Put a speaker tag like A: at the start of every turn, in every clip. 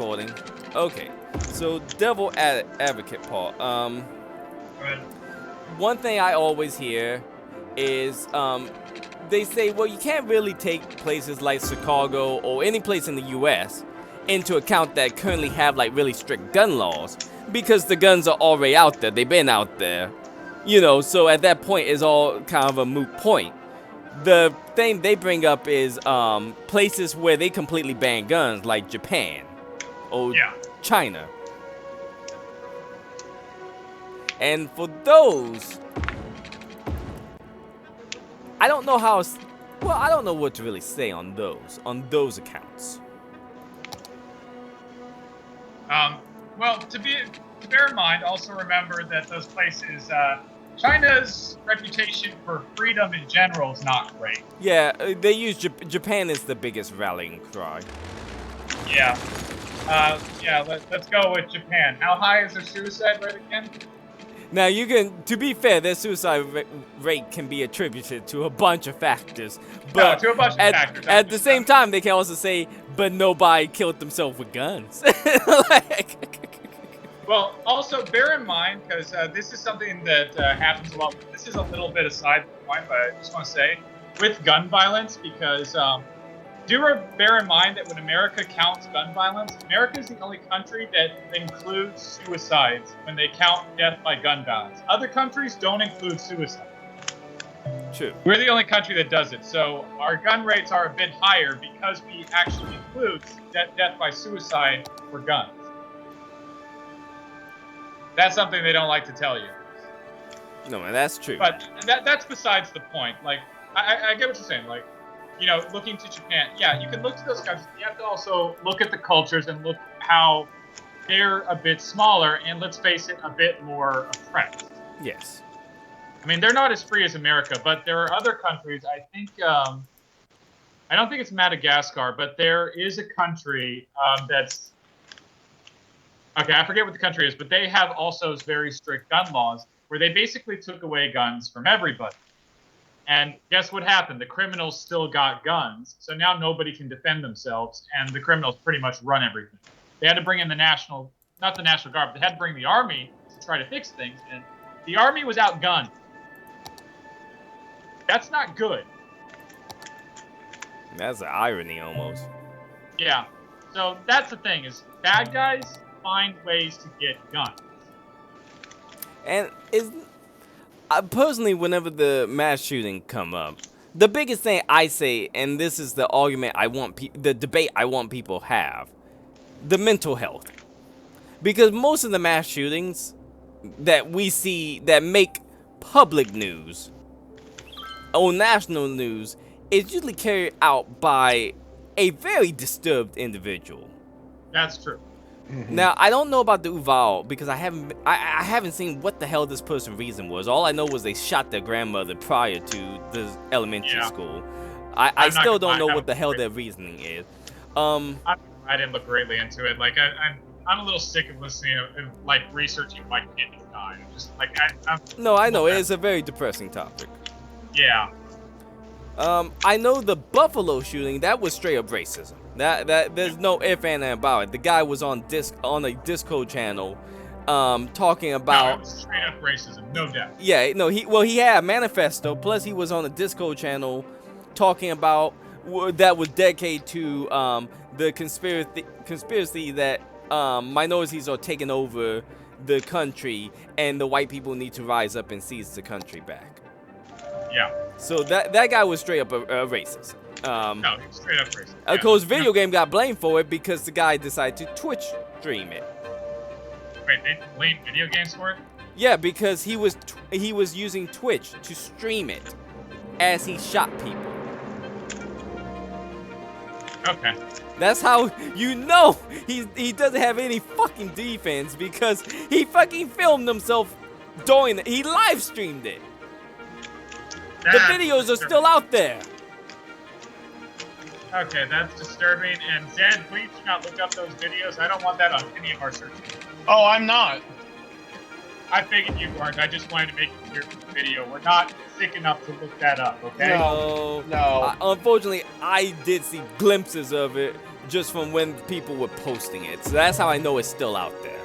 A: Recording. Okay, so devil advocate, Paul.
B: Right.
A: One thing I always hear is they say, well, you can't really take places like Chicago or any place in the U.S. into account that currently have like really strict gun laws because the guns are already out there. They've been out there, So at that point, it's all kind of a moot point. The thing they bring up is places where they completely ban guns, like Japan or
B: Yeah.
A: China. And for those, I don't know how. Well, I don't know what to really say on those accounts.
B: Well, to bear in mind, also remember that those places, China's reputation for freedom in general is not great.
A: Yeah, they use Japan is the biggest rallying cry.
B: Yeah. Let's go with Japan. How high is their suicide rate again?
A: Now to be fair, their suicide rate can be attributed to a bunch of factors. But
B: to a bunch of factors.
A: At the same time, they can also say, but nobody killed themselves with guns.
B: Well, also bear in mind, because this is something that happens a lot. This is a little bit aside from the point, but I just want to say, with gun violence, because bear in mind that when America counts gun violence, America is the only country that includes suicides when they count death by gun violence. Other countries don't include suicide.
A: True.
B: We're the only country that does it, so our gun rates are a bit higher because we actually include death by suicide for guns. That's something they don't like to tell you.
A: No, man, that's true.
B: But that's besides the point. Like, I get what you're saying. Like, looking to Japan, yeah, you can look to those countries. You have to also look at the cultures and look how they're a bit smaller and, let's face it, a bit more oppressed.
A: Yes.
B: I mean, they're not as free as America, but there are other countries. I think, I don't think it's Madagascar, but there is a country that's, okay, I forget what the country is, but they have also very strict gun laws where they basically took away guns from everybody. And guess what happened? The criminals still got guns, so now nobody can defend themselves, and the criminals pretty much run everything. They had to bring in not the National Guard, but they had to bring the army to try to fix things, and the army was outgunned. That's not good.
A: That's an irony almost.
B: Yeah. So that's the thing, is bad guys find ways to get guns.
A: And personally, whenever the mass shooting come up, the biggest thing I say, and this is the argument the debate I want people have, the mental health. Because most of the mass shootings that we see that make public news or national news is usually carried out by a very disturbed individual.
B: That's true.
A: Mm-hmm. Now, I don't know about the Uval because I haven't seen what the hell this person's reason was. All I know was they shot their grandmother prior to the elementary school. I still don't know what the hell their reasoning is.
B: I didn't look greatly into it. Like, I'm a little sick of listening and like researching why kids die. Just like
A: No, I know it's a very depressing topic.
B: Yeah.
A: I know the Buffalo shooting, that was straight up racism. That there's no ifs and ands about it. The guy was on a disco channel, talking about.
B: No, it was straight up racism, no doubt.
A: Yeah, no, he had a manifesto. Plus, he was on a disco channel, talking about that was dedicated to the conspiracy that minorities are taking over the country, and the white people need to rise up and seize the country back.
B: Yeah.
A: So that guy was straight up a racist.
B: No, straight up racist.
A: Of course, video game got blamed for it because the guy decided to Twitch stream it.
B: Wait, they blamed video games for it?
A: Yeah, because he was using Twitch to stream it as he shot people.
B: Okay.
A: That's how you know he doesn't have any fucking defense because he fucking filmed himself doing it. He live streamed it. The videos are still out there.
B: Okay, that's disturbing. And Zed, please do not look up those videos. I don't want that on any of our search engines.
C: Oh, I'm not.
B: I figured you weren't. I just wanted to make it clear for the video. We're not sick enough to look that up, okay?
A: No.
C: No.
A: Unfortunately, I did see glimpses of it just from when people were posting it. So that's how I know it's still out there.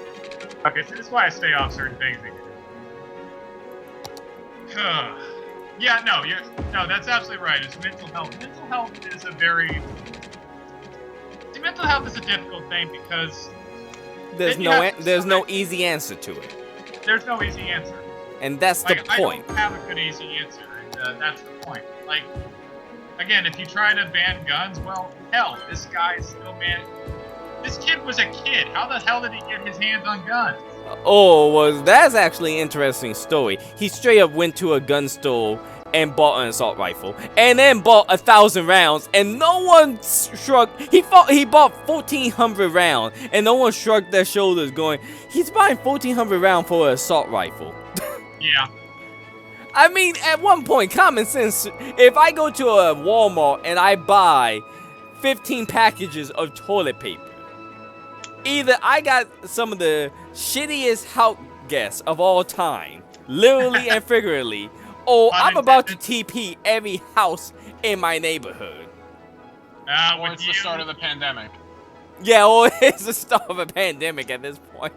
B: Okay, so this is why I stay off certain things. Yeah, no, that's absolutely right. It's mental health. Mental health is mental health is a difficult thing because
A: there's no easy answer to it.
B: There's no easy answer.
A: And that's the point.
B: I don't have a good easy answer, and that's the point. Like, again, if you try to ban guns, well, hell, this guy's still banning. This kid was a kid. How the hell did he get his hands on guns?
A: Oh, well, that's actually an interesting story. He straight up went to a gun store and bought an assault rifle, and then bought 1,000 rounds, and no one shrugged. He bought 1,400 rounds, and no one shrugged their shoulders, going, "He's buying 1,400 rounds for an assault rifle."
B: Yeah.
A: I mean, at one point, common sense. If I go to a Walmart and I buy 15 packages of toilet paper, either I got some of the shittiest house guests of all time, literally and figuratively, or I'm about to TP every house in my neighborhood.
C: Or it's the start of the pandemic.
A: Yeah, or it's the start of a pandemic at this point.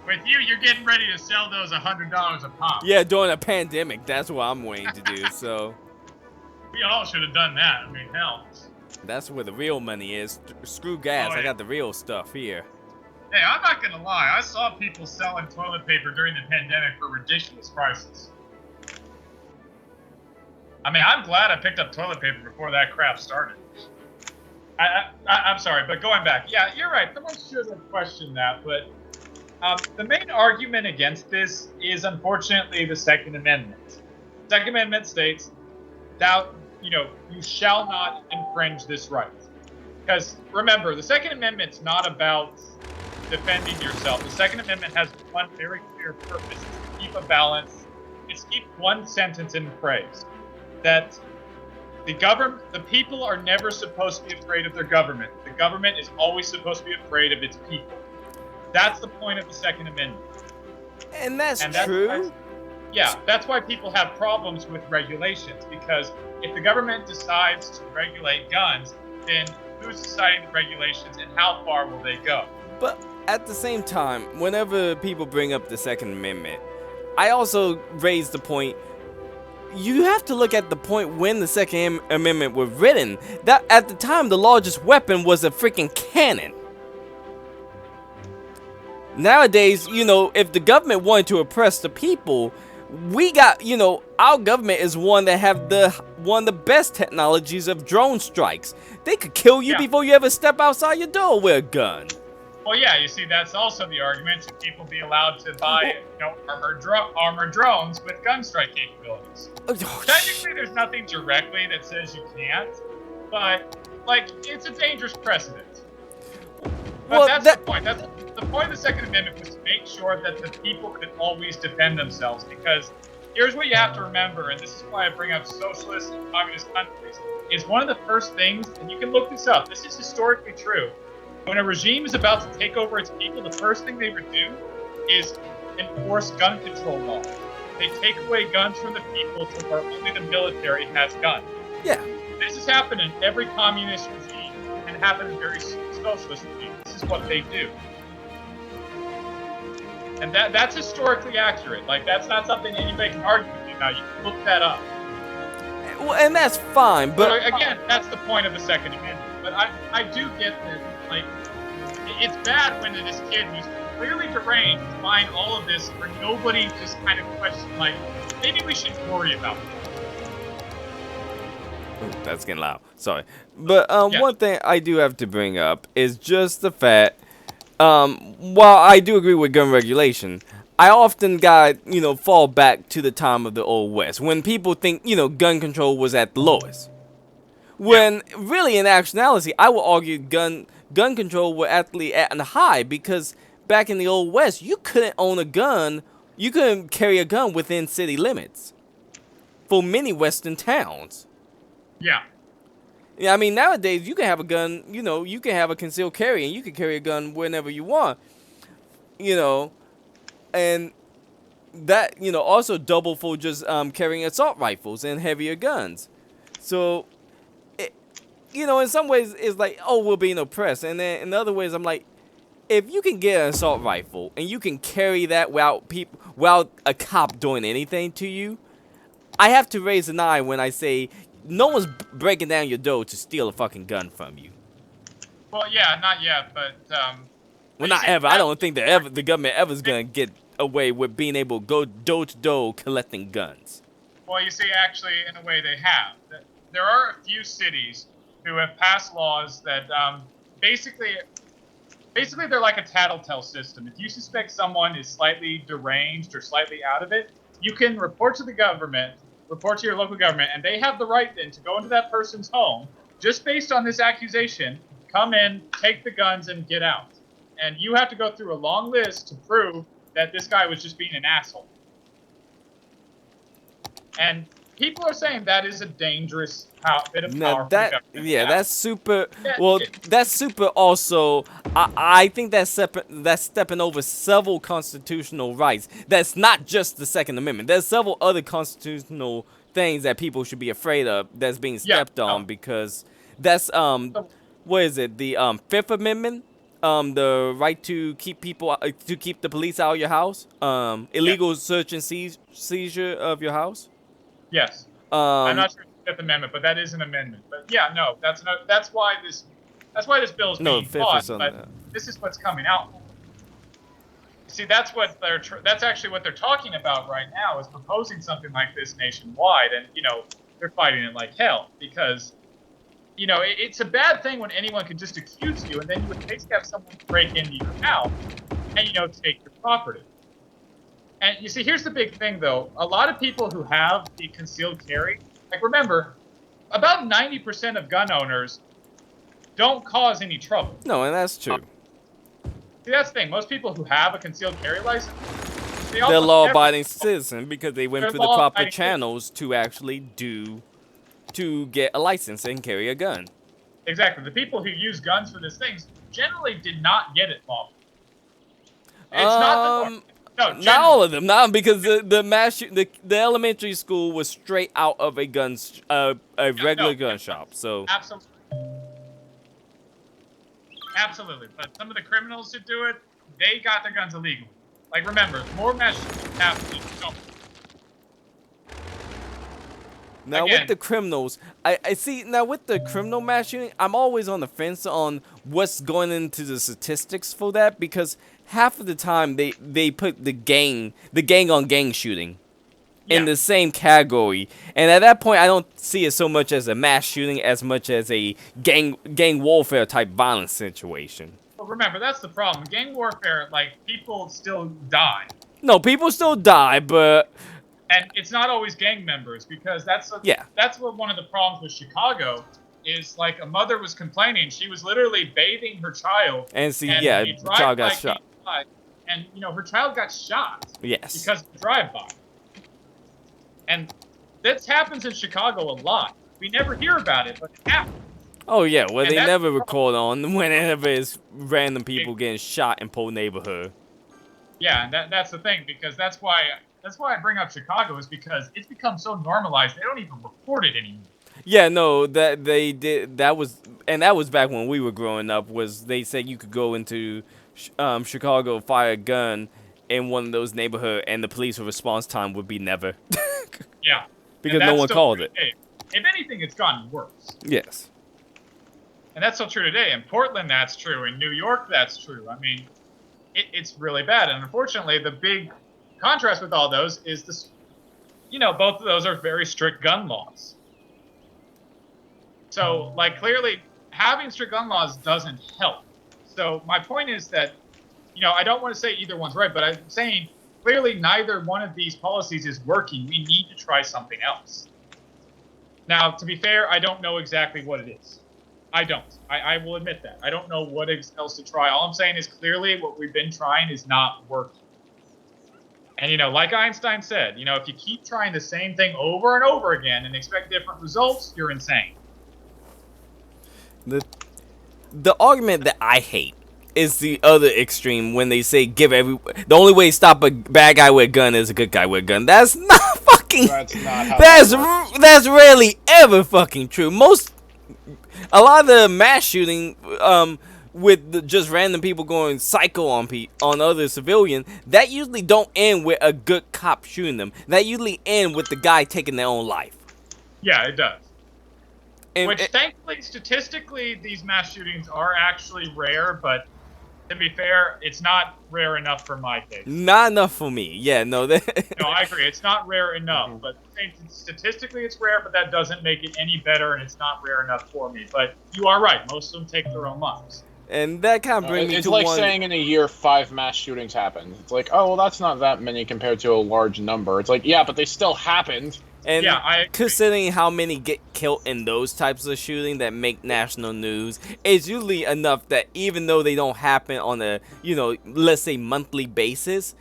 B: With you, you're getting ready to sell those $100 a pop.
A: Yeah, during a pandemic, that's what I'm waiting to do, so.
B: We all should have done that. I mean, hell.
A: That's where the real money is. Screw gas, I got the real stuff here.
B: Hey, I'm not gonna lie. I saw people selling toilet paper during the pandemic for ridiculous prices. I mean, I'm glad I picked up toilet paper before that crap started. I'm sorry, but going back, yeah, you're right. Someone should have questioned that, but the main argument against this is unfortunately the Second Amendment. The Second Amendment states that you shall not infringe this right. Because remember, the Second Amendment's not about defending yourself. The Second Amendment has one very clear purpose: to keep a balance. It's to keep one sentence in phrase that the people are never supposed to be afraid of their government. The government is always supposed to be afraid of its people. That's the point of the Second Amendment.
A: And that's true.
B: That's why people have problems with regulations, because if the government decides to regulate guns, then who's deciding the regulations and how far will they go?
A: But at the same time, whenever people bring up the Second Amendment, I also raise the point, you have to look at the point when the Second Amendment was written. That at the time, the largest weapon was a freaking cannon. Nowadays, if the government wanted to oppress the people, we got, our government is one that have one of the best technologies of drone strikes. They could kill you before you ever step outside your door with a gun.
B: Well, yeah, you see, that's also the argument. Should people be allowed to buy, armored drones with gun strike capabilities? Technically, there's nothing directly that says you can't, but, it's a dangerous precedent. But that's the point. The point of the Second Amendment was to make sure that the people could always defend themselves, because here's what you have to remember, and this is why I bring up socialist and communist countries, is one of the first things, and you can look this up, this is historically true. When a regime is about to take over its people, the first thing they would do is enforce gun control laws. They take away guns from the people to where only the military has guns.
A: Yeah.
B: This has happened in every communist regime and happened in very socialist regimes. This is what they do. And that's historically accurate. That's not something anybody can argue with you now. You can look that up.
A: Well, and that's fine, but
B: again, that's the point of the Second Amendment. But I do get that, it's bad when this kid who's clearly deranged is buying all of this where nobody just kind of questioned, maybe we should worry about it.
A: Ooh, that's getting loud. Sorry. But one thing I do have to bring up is just the fact, while I do agree with gun regulation, I often fall back to the time of the Old West, when people think, gun control was at the lowest. When really, in actuality, I would argue gun control were actually at the high, because back in the Old West, you couldn't own a gun, you couldn't carry a gun within city limits for many Western towns.
B: Yeah.
A: Yeah, I mean, nowadays, you can have a gun, you can have a concealed carry, and you can carry a gun whenever you want, and that, also double for just carrying assault rifles and heavier guns. So, you know, in some ways it's like, oh, we're being oppressed, and then in other ways I'm like, if you can get an assault rifle and you can carry that without a cop doing anything to you, I have to raise an eye when I say no one's breaking down your door to steal a fucking gun from you.
B: Well, yeah, not yet, but
A: Well, not ever. I don't think the government ever's gonna get away with being able to go door to door collecting guns.
B: Well, you see, actually, in a way, they have. There are a few cities who have passed laws that basically they're like a tattletale system. If you suspect someone is slightly deranged or slightly out of it, you can report to the government, report to your local government, and they have the right then to go into that person's home just based on this accusation, come in, take the guns, and get out. And you have to go through a long list to prove that this guy was just being an asshole. And people are saying that is a dangerous bit of power.
A: That's super. Well, that's super. Also, I think that's stepping over several constitutional rights. That's not just the Second Amendment. There's several other constitutional things that people should be afraid of that's being stepped on because that's what is it? The Fifth Amendment. The right to keep the police out of your house. Illegal search and seizure of your house.
B: Yes. I'm not sure it's the Fifth Amendment, but that is an amendment. But yeah, no, that's why this bill is being fought. But this is what's coming out. See, that's actually what they're talking about right now is proposing something like this nationwide, and they're fighting it like hell because it's a bad thing when anyone can just accuse you, and then you would basically have someone break into your house and take your property. And you see, here's the big thing, though. A lot of people who have the concealed carry, like remember, about 90% of gun owners don't cause any trouble.
A: No, and that's true.
B: See, that's the thing. Most people who have a concealed carry license,
A: they're law-abiding citizens because they went through the proper channels to actually to get a license and carry a gun.
B: Exactly. The people who use guns for these things generally did not get it lawfully. It's not the no,
A: not all of them, not because the elementary school was straight out of a regular gun shop. So
B: absolutely. But some of the criminals who do it, they got their guns illegally. Like remember, more mass shootings happen.
A: Now with the criminals, I see now with the criminal mass shooting, I'm always on the fence on what's going into the statistics for that because half of the time they put the gang on gang shooting in the same category, and at that point I don't see it so much as a mass shooting as much as a gang warfare type violence situation.
B: Well, remember that's the problem. Gang warfare, like people still die.
A: No, people still die, but.
B: And it's not always gang members because that's what one of the problems with Chicago is. Like a mother was complaining, she was literally bathing her child,
A: the child got shot,
B: and her child got shot.
A: Yes,
B: because of the drive-by, and this happens in Chicago a lot. We never hear about it, but it happens.
A: Oh yeah, well they never record on whenever it's random people getting shot in poor neighborhood. Yeah,
B: and that's the thing because that's why I bring up Chicago is because it's become so normalized they don't even report it anymore.
A: Yeah, no, that they did. That was back when we were growing up. Was they said you could go into Chicago, fire a gun in one of those neighborhoods, and the police response time would be never.
B: Yeah,
A: because no one called it.
B: If anything, it's gotten worse.
A: Yes.
B: And that's still true today. In Portland, that's true. In New York, that's true. I mean, it's really bad. And unfortunately, the big contrast with all those is this, both of those are very strict gun laws. So, like, clearly, having strict gun laws doesn't help. So my point is that, I don't want to say either one's right, but I'm saying clearly neither one of these policies is working. We need to try something else. Now, to be fair, I don't know exactly what it is. I don't. I will admit that. I don't know what else to try. All I'm saying is clearly what we've been trying is not working. And, like Einstein said, if you keep trying the same thing over and over again and expect different results, you're insane.
A: The argument that I hate is the other extreme when they say the only way to stop a bad guy with a gun is a good guy with a gun. That's not fucking.
C: That's not how
A: that's rarely ever fucking true. A lot of the mass shooting, with just random people going psycho on other civilian, that usually don't end with a good cop shooting them. That usually end with the guy taking their own life.
B: Yeah, it does.
A: And
B: Which, thankfully, statistically, these mass shootings are actually rare, but to be fair, it's not rare enough for my taste.
A: not enough for me. Yeah, no.
B: No, I agree. It's not rare enough, but statistically it's rare, but that doesn't make it any better, and it's not rare enough for me. But you are right. Most of them take their own lives.
A: And that kind of brings me to
C: It's like
A: one.
C: saying in a year 5 mass shootings happened. It's like, oh, well, that's not that many compared to a large number. It's like, yeah, but they still happened.
A: And
B: Yeah,
A: considering how many get killed in those types of shooting that make national news, it's usually enough that even though they don't happen on a, let's say monthly basis,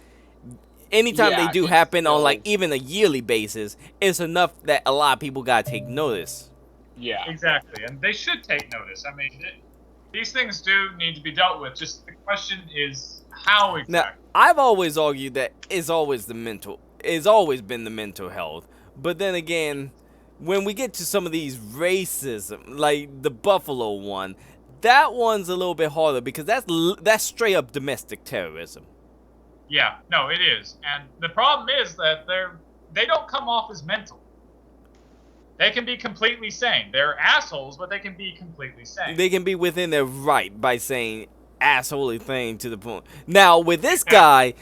A: anytime
C: Yeah,
A: they do
C: it's
A: happen on
C: still-
A: like even a yearly basis, it's enough that a lot of people gotta take notice.
C: Yeah.
B: exactly, and they should take notice. I mean, these things do need to be dealt with. Just the question is how exactly.
A: Now, I've always argued that it's always been the mental health. But then again, when we get to some of these racism, like the Buffalo one, that one's a little bit harder because that's straight up domestic terrorism.
B: Yeah, no, it is, and the problem is that they don't come off as mental. They can be completely sane. They're assholes, but they can be completely sane.
A: They can be within their right by saying assholey thing to the point. Now, with this guy,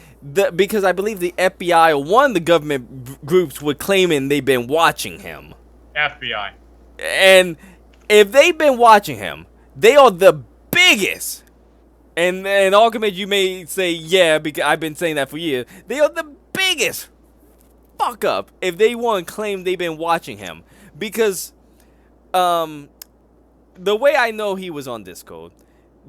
A: because I believe the FBI or one of the government groups were claiming they've been watching him.
B: FBI.
A: And if they've been watching him, they are the biggest. And argument you may say, yeah, because I've been saying that for years. They are the biggest fuck up if they want to claim they've been watching him. Because the way I know he was on Discord,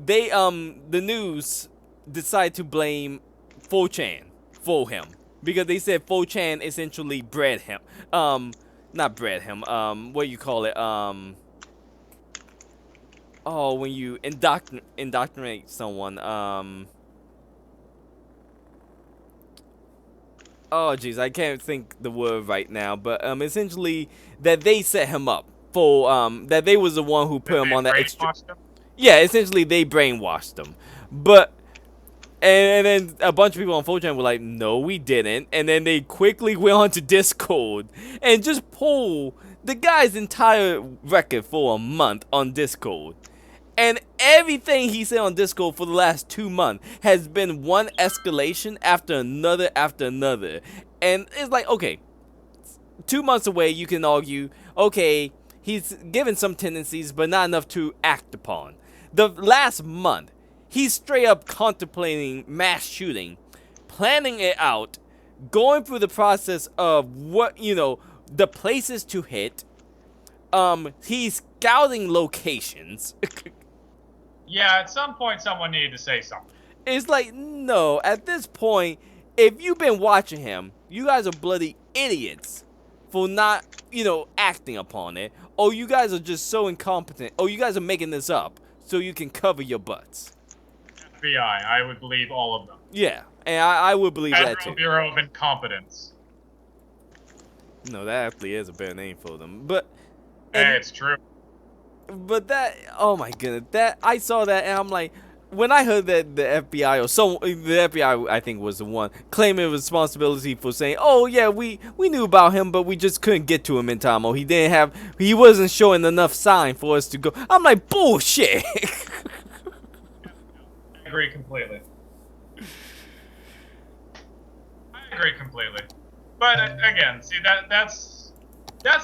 A: the news decided to blame 4chan for him. Because they said 4chan essentially bred him. Not bred him. What do you call it? When you indoctrinate someone. Oh, jeez, I can't think the word right now. But essentially, that they set him up for that they was the one who put him on that extra. Yeah, essentially they brainwashed him. But and then a bunch of people on 4chan were like, no, we didn't. And then they quickly went on to Discord and just pulled the guy's entire record for a month on Discord. And everything he said on Discord for the last 2 months has been one escalation after another after another. And it's like, okay, 2 months away, you can argue, okay, he's given some tendencies, but not enough to act upon. The last month, he's straight up contemplating mass shooting, planning it out, going through the process of what, the places to hit. He's scouting locations.
B: Yeah, at some point someone needed to say something.
A: It's like, no, at this point, if you've been watching him, you guys are bloody idiots for not, acting upon it. Or you guys are just so incompetent. Or you guys are making this up so you can cover your butts.
B: FBI, I would believe all of them.
A: Yeah, and I would believe that too.
B: Federal Bureau of Incompetence.
A: No, that actually is a better name for them. But
B: Hey, it's true.
A: But that, oh my goodness, I saw that and I'm like, when I heard that the FBI the FBI I think was the one claiming responsibility for saying, oh yeah, we knew about him, but we just couldn't get to him in time, or he wasn't showing enough sign for us to go. I'm like, bullshit.
B: I agree completely. But again, see that's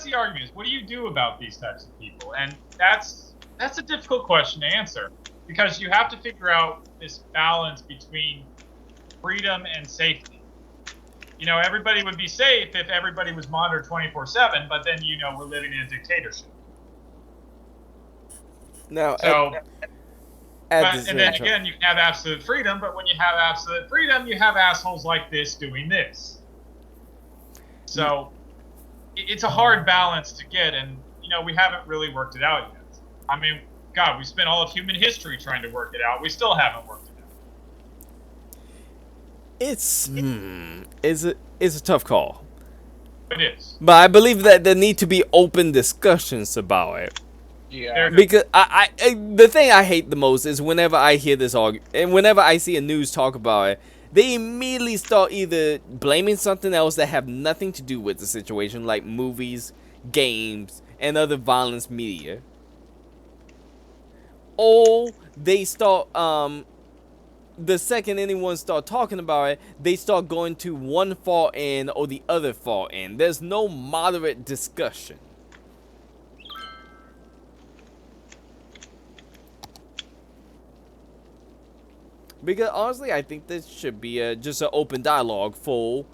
B: the argument. Is what do you do about these types of people? And that's a difficult question to answer because you have to figure out this balance between freedom and safety. Everybody would be safe if everybody was monitored 24/7, but then we're living in a dictatorship.
A: Now,
B: and then again, you can have absolute freedom, but when you have absolute freedom, you have assholes like this doing this. So it's a hard balance to get, and we haven't really worked it out yet. I mean, God, we spent all of human history trying to work it out. We still haven't worked it out.
A: It's a tough call.
B: It is.
A: But I believe that there need to be open discussions about it.
C: Yeah.
A: Because the thing I hate the most is whenever I hear this argument, and whenever I see a news talk about it, they immediately start either blaming something else that have nothing to do with the situation, like movies, games, and other violence media, or they start the second anyone start talking about it, they start going to one far end or the other far end. There's no moderate discussion. Because honestly, I think this should be just an open dialogue for,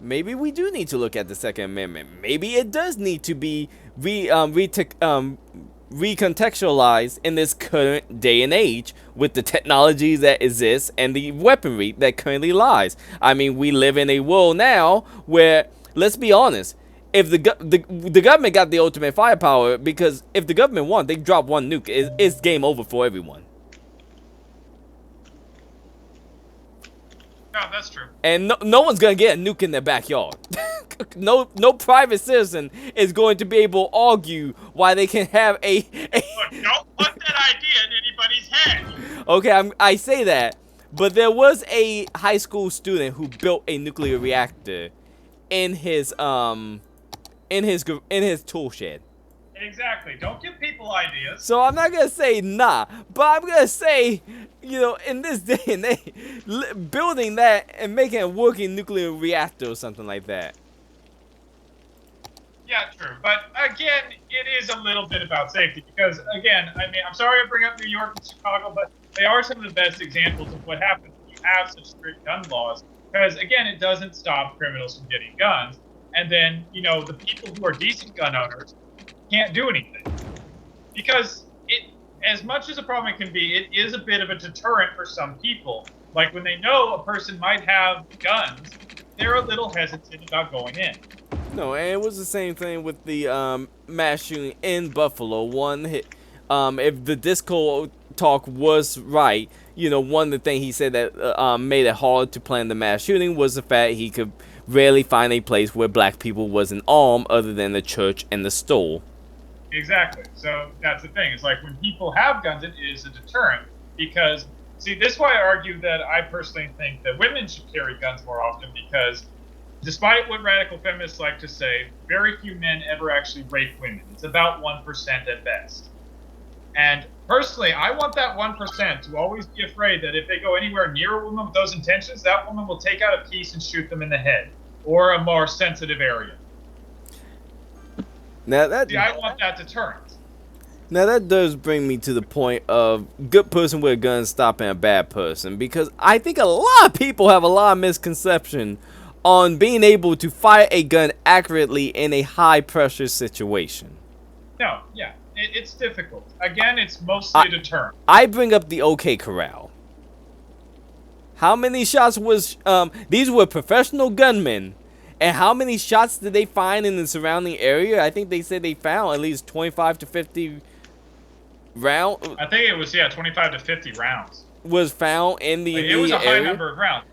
A: maybe we do need to look at the Second Amendment. Maybe it does need to be recontextualized in this current day and age with the technology that exists and the weaponry that currently lies. I mean, we live in a world now where, let's be honest, if the government got the ultimate firepower, because if the government won, they drop one nuke, it's game over for everyone.
B: No, that's true.
A: And no one's gonna get a nuke in their backyard. no private citizen is going to be able to argue why they can have a
B: Look, don't put that idea in anybody's head.
A: Okay, I say that, but there was a high school student who built a nuclear reactor in his tool shed.
B: Exactly. Don't give people ideas.
A: So I'm not gonna say nah, but I'm gonna say, in this day and age, building that and making a working nuclear reactor or something like that.
B: Yeah, true. But again, it is a little bit about safety because, again, I mean, I'm sorry I bring up New York and Chicago, but they are some of the best examples of what happens when you have such strict gun laws. Because, again, it doesn't stop criminals from getting guns. And then, the people who are decent gun owners can't do anything. Because as much as a problem it can be, it is a bit of a deterrent for some people. Like when they know a person might have guns, they're a little hesitant about going in.
A: No, and it was the same thing with the mass shooting in Buffalo. If the Discord talk was right, one of the things he said that made it hard to plan the mass shooting was the fact he could rarely find a place where black people wasn't armed other than the church and the store.
B: Exactly. So that's the thing. It's like when people have guns, it is a deterrent. Because, see, this is why I argue that I personally think that women should carry guns more often because despite what radical feminists like to say, very few men ever actually rape women. It's about 1% at best. And personally, I want that 1% to always be afraid that if they go anywhere near a woman with those intentions, that woman will take out a piece and shoot them in the head or a more sensitive area.
A: Now
B: I want that deterrent.
A: Now that does bring me to the point of good person with a gun stopping a bad person, because I think a lot of people have a lot of misconception on being able to fire a gun accurately in a high pressure situation.
B: No, yeah, it's difficult. Again, it's mostly a deterrent.
A: I bring up the OK Corral. How many shots was these were professional gunmen? And how many shots did they find in the surrounding area? I think they said they found at least 25 to 50 rounds.
B: I think it was 25 to 50 rounds.
A: Was found in the
B: It was a high
A: area.
B: number of rounds.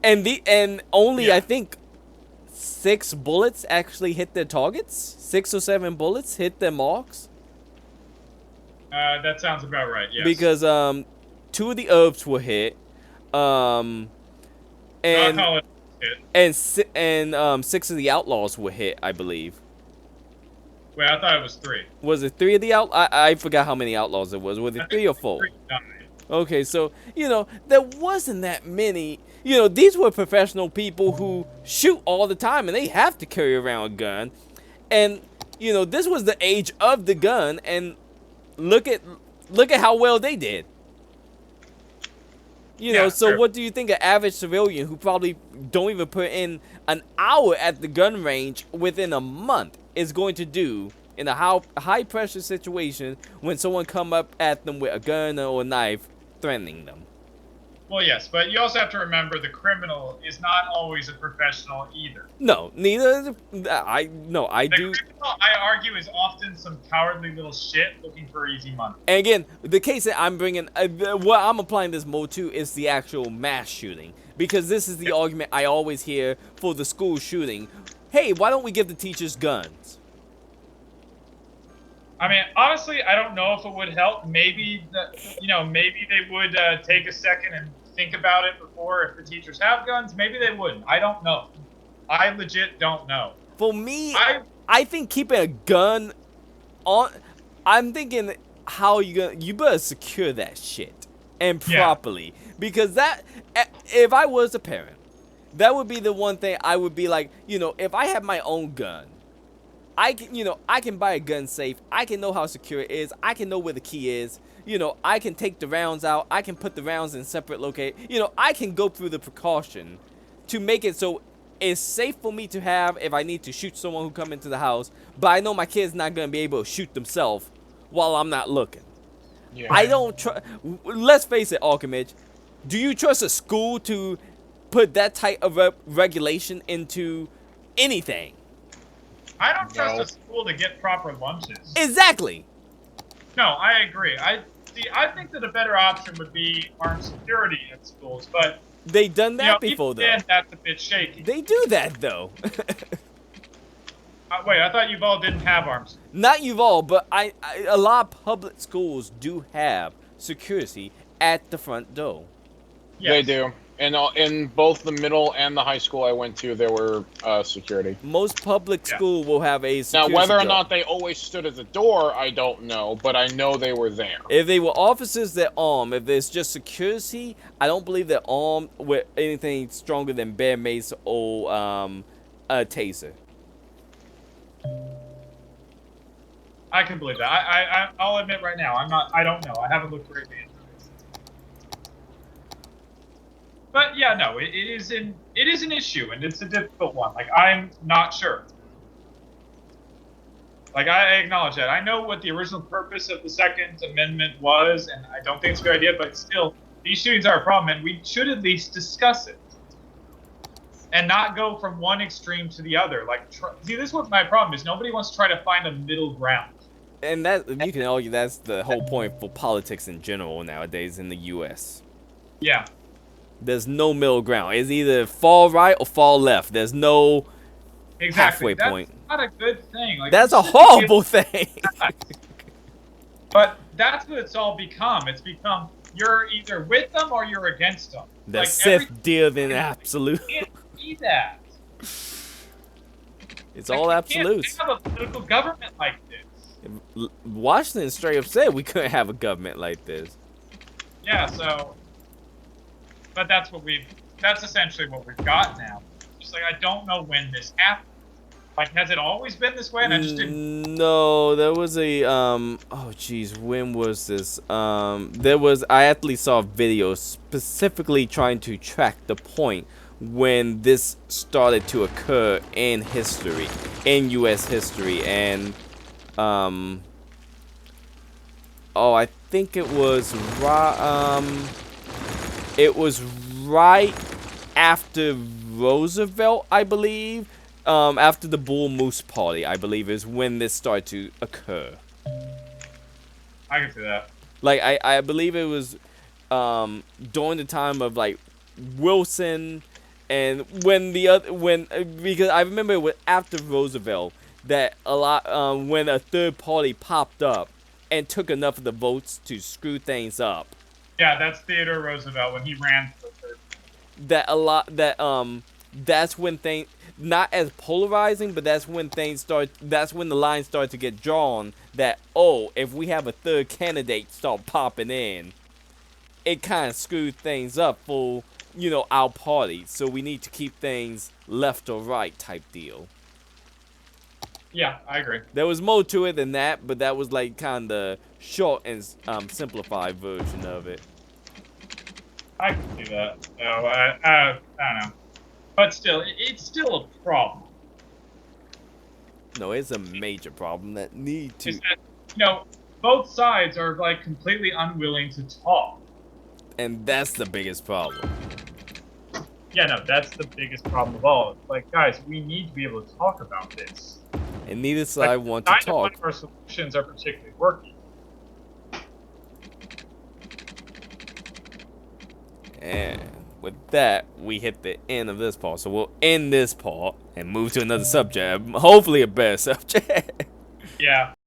A: And only I think 6 bullets actually hit their targets. 6 or 7 bullets hit their marks.
B: That sounds about right. Yes.
A: Because 2 of the herbs were hit. And 6 of the outlaws were hit, I believe.
B: Wait, I thought it was 3.
A: Was it 3 of the I forgot how many outlaws it was. Was it 3 or 4?
B: 3 died.
A: Okay, so, there wasn't that many. These were professional people who shoot all the time, and they have to carry around a gun. And, this was the age of the gun, and look at how well they did. So what do you think an average civilian who probably don't even put in an hour at the gun range within a month is going to do in a high pressure situation when someone come up at them with a gun or a knife threatening them?
B: Well, yes, but you also have to remember the criminal is not always a professional either.
A: No, neither. I do.
B: The criminal, I argue, is often some cowardly little shit looking for easy money.
A: And again, the case that I'm bringing, what I'm applying this mode to is the actual mass shooting. Because this is the argument I always hear for the school shooting. Hey, why don't we give the teachers guns?
B: I mean, honestly, I don't know if it would help. Maybe maybe they would take a second and think about it before. If the teachers have guns, maybe they wouldn't. I don't know. I legit don't know.
A: For me, I think keeping a gun on, I'm thinking how you better secure that shit and properly, because that, if I was a parent, that would be the one thing I would be like, if I have my own gun, I can buy a gun safe. I can know how secure it is. I can know where the key is. I can take the rounds out. I can put the rounds in separate locate. I can go through the precaution to make it so it's safe for me to have if I need to shoot someone who come into the house. But I know my kid's not going to be able to shoot themselves while I'm not looking.
C: Yeah.
A: I don't trust. Let's face it, Archimage. Do you trust a school to put that type of regulation into anything?
B: I don't trust a school to get proper lunches.
A: Exactly.
B: No, I agree. I think that a better option would be armed security at schools, but
A: they've done that before, though.
B: Then that's a bit shaky.
A: They do that, though.
B: Wait, I thought Uval didn't have arms.
A: Not Uval, but a lot of public schools do have security at the front door.
B: Yes.
C: They do. And in both the middle and the high school I went to, there were security.
A: Most public school will have a security
C: Now, whether or
A: guard.
C: not they always stood at the door, I don't know, but I know they were there.
A: If they were officers that armed, if there's just security, I don't believe they're armed with anything stronger than bear mace or a taser.
B: I can believe that. I'll admit right now, I don't know. I haven't looked greatly into it. But yeah, no, it is an issue, and it's a difficult one. Like, I'm not sure. Like, I acknowledge that. I know what the original purpose of the Second Amendment was, and I don't think it's a good idea, but still, these shootings are a problem, and we should at least discuss it. And not go from one extreme to the other. Like, see, this is what my problem is. Nobody wants to try to find a middle ground.
A: And that, you can argue that's the whole point for politics in general nowadays in the U.S.
B: Yeah.
A: There's no middle ground. It's either far right or far left. There's no halfway point.
B: That's not a good thing. Like,
A: that's a horrible thing.
B: But that's what it's all become. It's become you're either with them or you're against them.
A: The Sith deal than absolute.
B: You can't see that.
A: It's all absolutes.
B: You can't have a political government like this.
A: Washington straight up said we couldn't have a government like this.
B: Yeah, so. But that's essentially what we've got now. Just like, I don't know when this happened. Like, has it always been this way? And I just didn't.
A: No, there was a oh geez, when was this? I actually saw a video specifically trying to track the point when this started to occur in history, in U.S. history, and I think it was right after Roosevelt, I believe. After the Bull Moose Party, I believe, is when this started to occur.
B: I can see that.
A: Like, I believe it was during the time of, like, Wilson, and because I remember it was after Roosevelt that a lot, when a third party popped up and took enough of the votes to screw things up.
B: Yeah, that's Theodore Roosevelt when he ran for third.
A: That's when things, not as polarizing, but that's when the line started to get drawn that, if we have a third candidate start popping in, it kind of screwed things up for, our party. So we need to keep things left or right type deal.
B: Yeah, I agree.
A: There was more to it than that, but that was like kind of short and simplified version of it.
B: I can see that. So, I don't know. But still, it's still a problem.
A: No, it's a major problem that need to.
B: Is that, both sides are like completely unwilling to talk.
A: And that's the biggest problem.
B: Yeah, no, that's the biggest problem of all. Like, guys, we need to be able to talk about this.
A: And neither side want to
B: Neither
A: talk.
B: one of our solutions are particularly working.
A: And with that, we hit the end of this part. So we'll end this part and move to another subject. Hopefully a better subject.
B: Yeah.